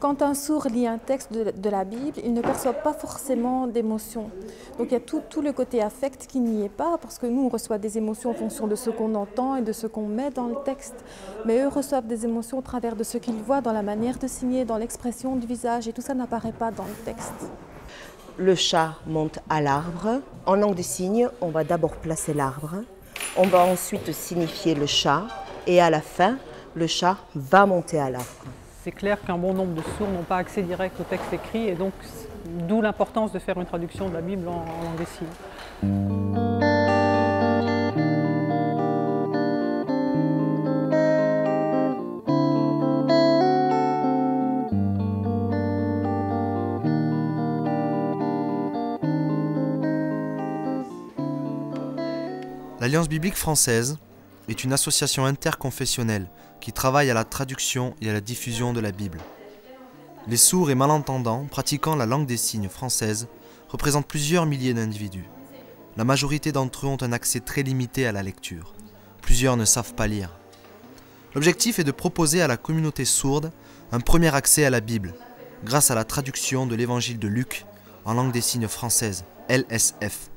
Quand un sourd lit un texte de la Bible, il ne perçoit pas forcément d'émotion. Donc il y a tout le côté affect qui n'y est pas, parce que nous on reçoit des émotions en fonction de ce qu'on entend et de ce qu'on met dans le texte. Mais eux reçoivent des émotions au travers de ce qu'ils voient dans la manière de signer, dans l'expression du visage, et tout ça n'apparaît pas dans le texte. Le chat monte à l'arbre. En langue des signes, on va d'abord placer l'arbre. On va ensuite signifier le chat. Et à la fin, le chat va monter à l'arbre. C'est clair qu'un bon nombre de sourds n'ont pas accès direct au texte écrit et donc d'où l'importance de faire une traduction de la Bible en langue des signes. L'Alliance biblique française est une association interconfessionnelle qui travaille à la traduction et à la diffusion de la Bible. Les sourds et malentendants pratiquant la langue des signes française représentent plusieurs milliers d'individus. La majorité d'entre eux ont un accès très limité à la lecture. Plusieurs ne savent pas lire. L'objectif est de proposer à la communauté sourde un premier accès à la Bible, grâce à la traduction de l'évangile de Luc en langue des signes française, LSF.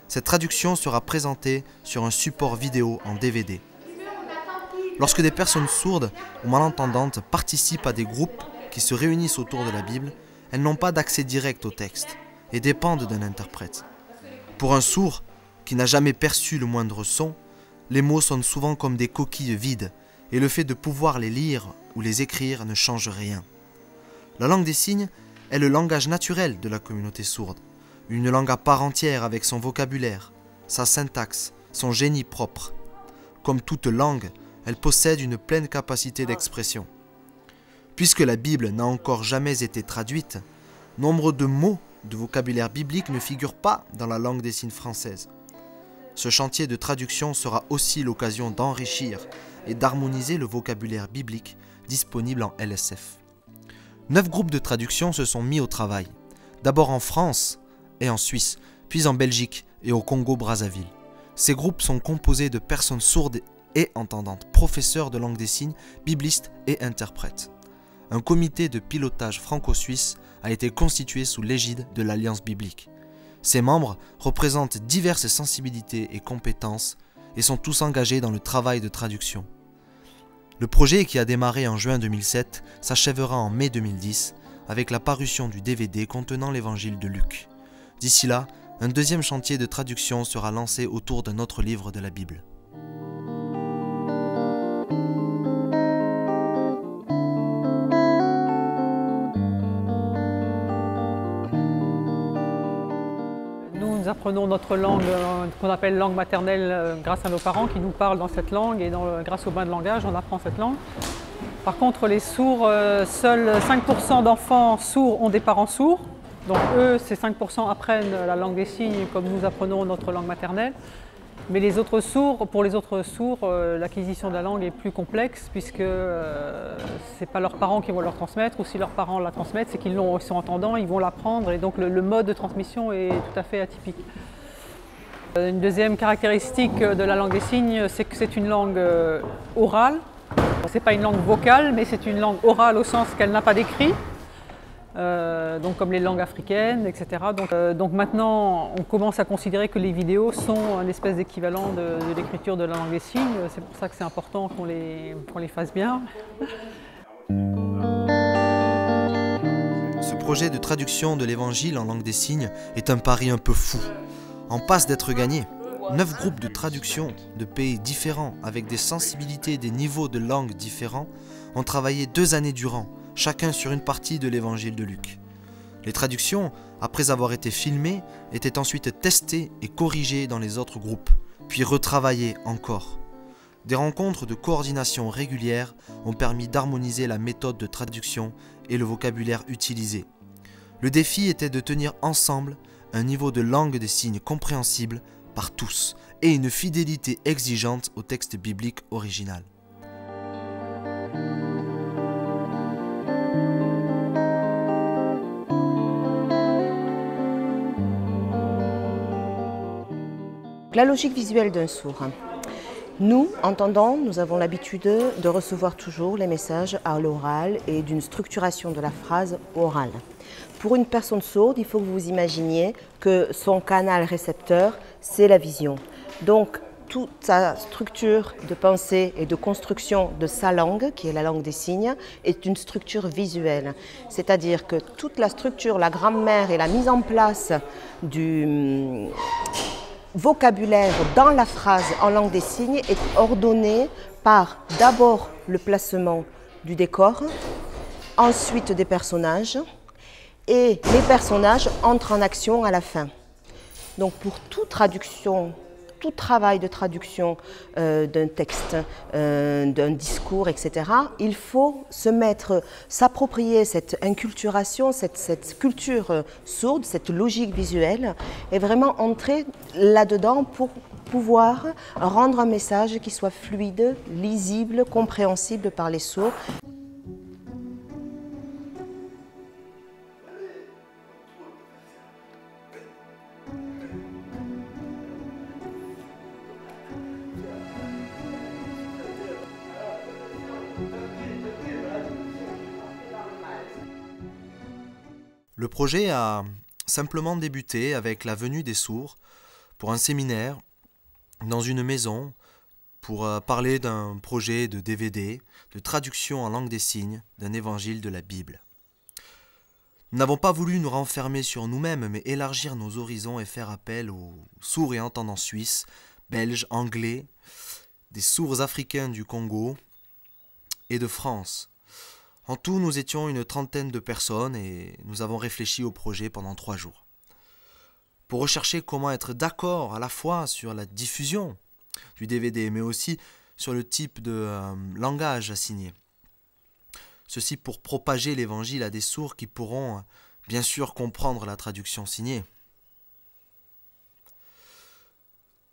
Cette traduction sera présentée sur un support vidéo en DVD. Lorsque des personnes sourdes ou malentendantes participent à des groupes qui se réunissent autour de la Bible, elles n'ont pas d'accès direct au texte et dépendent d'un interprète. Pour un sourd qui n'a jamais perçu le moindre son, les mots sonnent souvent comme des coquilles vides et le fait de pouvoir les lire ou les écrire ne change rien. La langue des signes est le langage naturel de la communauté sourde. Une langue à part entière avec son vocabulaire, sa syntaxe, son génie propre. Comme toute langue, elle possède une pleine capacité d'expression. Puisque la Bible n'a encore jamais été traduite, nombre de mots de vocabulaire biblique ne figurent pas dans la langue des signes française. Ce chantier de traduction sera aussi l'occasion d'enrichir et d'harmoniser le vocabulaire biblique disponible en LSF. 9 groupes de traduction se sont mis au travail, d'abord en France, et en Suisse, puis en Belgique et au Congo-Brazzaville. Ces groupes sont composés de personnes sourdes et entendantes, professeurs de langue des signes, biblistes et interprètes. Un comité de pilotage franco-suisse a été constitué sous l'égide de l'Alliance biblique. Ses membres représentent diverses sensibilités et compétences et sont tous engagés dans le travail de traduction. Le projet, qui a démarré en juin 2007, s'achèvera en mai 2010 avec la parution du DVD contenant l'évangile de Luc. D'ici là, un deuxième chantier de traduction sera lancé autour d'un autre livre de la Bible. Nous apprenons notre langue qu'on appelle langue maternelle grâce à nos parents qui nous parlent dans cette langue et grâce au bain de langage, on apprend cette langue. Par contre, les sourds, seuls 5% d'enfants sourds ont des parents sourds. Donc eux, ces 5% apprennent la langue des signes comme nous apprenons notre langue maternelle. Mais les autres sourds, pour les autres sourds, l'acquisition de la langue est plus complexe puisque ce n'est pas leurs parents qui vont leur transmettre, ou si leurs parents la transmettent, c'est qu'ils sont entendants, ils vont l'apprendre et donc le mode de transmission est tout à fait atypique. Une deuxième caractéristique de la langue des signes, c'est que c'est une langue orale. Ce n'est pas une langue vocale, mais c'est une langue orale au sens qu'elle n'a pas d'écrit. Donc comme les langues africaines, etc. Donc maintenant, on commence à considérer que les vidéos sont une espèce d'équivalent de l'écriture de la langue des signes. C'est pour ça que c'est important qu'on les fasse bien. Ce projet de traduction de l'évangile en langue des signes est un pari un peu fou. En passe d'être gagné. 9 groupes de traduction de pays différents avec des sensibilités et des niveaux de langue différents ont travaillé 2 années durant, chacun sur une partie de l'évangile de Luc. Les traductions, après avoir été filmées, étaient ensuite testées et corrigées dans les autres groupes, puis retravaillées encore. Des rencontres de coordination régulières ont permis d'harmoniser la méthode de traduction et le vocabulaire utilisé. Le défi était de tenir ensemble un niveau de langue des signes compréhensible par tous et une fidélité exigeante au texte biblique original. La logique visuelle d'un sourd. Nous, entendants, nous avons l'habitude de recevoir toujours les messages à l'oral et d'une structuration de la phrase orale. Pour une personne sourde, il faut que vous imaginiez que son canal récepteur, c'est la vision. Donc, toute sa structure de pensée et de construction de sa langue, qui est la langue des signes, est une structure visuelle. C'est-à-dire que toute la structure, la grammaire et la mise en place du vocabulaire dans la phrase en langue des signes est ordonnée par d'abord le placement du décor, ensuite des personnages, et les personnages entrent en action à la fin. Donc pour toute traduction, tout travail de traduction d'un texte, d'un discours, etc., il faut s'approprier cette inculturation, cette culture sourde, cette logique visuelle, et vraiment entrer là-dedans pour pouvoir rendre un message qui soit fluide, lisible, compréhensible par les sourds. Le projet a simplement débuté avec la venue des sourds pour un séminaire dans une maison pour parler d'un projet de DVD, de traduction en langue des signes d'un évangile de la Bible. Nous n'avons pas voulu nous renfermer sur nous-mêmes, mais élargir nos horizons et faire appel aux sourds et entendants suisses, belges, anglais, des sourds africains du Congo et de France. En tout, nous étions une trentaine de personnes et nous avons réfléchi au projet pendant 3 jours. Pour rechercher comment être d'accord à la fois sur la diffusion du DVD, mais aussi sur le type de langage à signer. Ceci pour propager l'évangile à des sourds qui pourront bien sûr comprendre la traduction signée.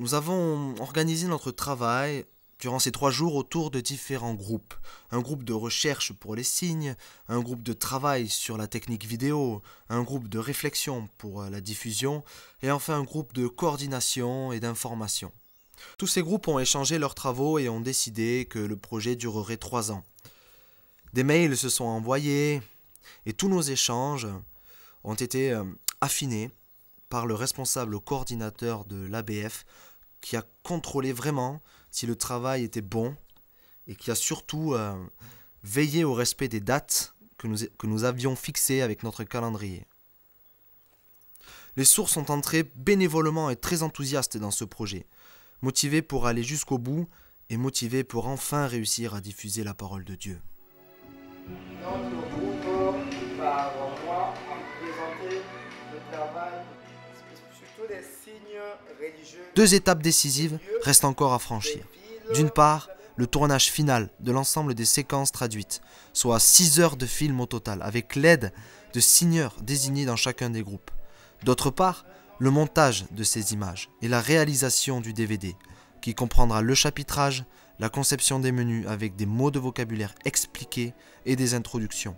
Nous avons organisé notre travail durant ces 3 jours autour de différents groupes. Un groupe de recherche pour les signes, un groupe de travail sur la technique vidéo, un groupe de réflexion pour la diffusion et enfin un groupe de coordination et d'information. Tous ces groupes ont échangé leurs travaux et ont décidé que le projet durerait 3 ans. Des mails se sont envoyés et tous nos échanges ont été affinés par le responsable coordinateur de l'ABF qui a contrôlé vraiment si le travail était bon et qui a surtout veillé au respect des dates que nous avions fixées avec notre calendrier. Les sourds sont entrés bénévolement et très enthousiastes dans ce projet, motivés pour aller jusqu'au bout et motivés pour enfin réussir à diffuser la parole de Dieu. Notre groupe par moi a présenté le travail sur tous les signes religieux. 2 étapes décisives restent encore à franchir. D'une part, le tournage final de l'ensemble des séquences traduites, soit 6 heures de film au total, avec l'aide de signeurs désignés dans chacun des groupes. D'autre part, le montage de ces images et la réalisation du DVD, qui comprendra le chapitrage, la conception des menus avec des mots de vocabulaire expliqués et des introductions.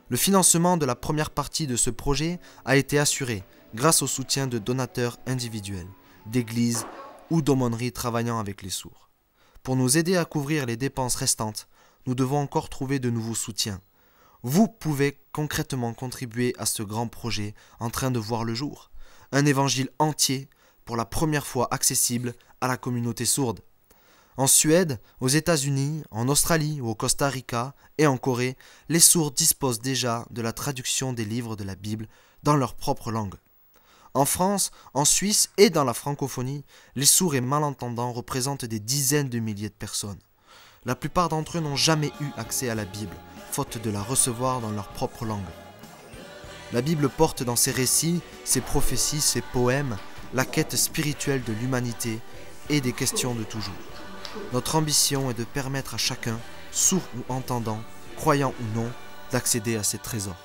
Le financement de la première partie de ce projet a été assuré grâce au soutien de donateurs individuels, d'églises ou d'aumôneries travaillant avec les sourds. Pour nous aider à couvrir les dépenses restantes, nous devons encore trouver de nouveaux soutiens. Vous pouvez concrètement contribuer à ce grand projet en train de voir le jour. Un évangile entier, pour la première fois accessible à la communauté sourde. En Suède, aux États-Unis, en Australie, au Costa Rica et en Corée, les sourds disposent déjà de la traduction des livres de la Bible dans leur propre langue. En France, en Suisse et dans la francophonie, les sourds et malentendants représentent des dizaines de milliers de personnes. La plupart d'entre eux n'ont jamais eu accès à la Bible, faute de la recevoir dans leur propre langue. La Bible porte dans ses récits, ses prophéties, ses poèmes, la quête spirituelle de l'humanité et des questions de toujours. Notre ambition est de permettre à chacun, sourd ou entendant, croyant ou non, d'accéder à ces trésors.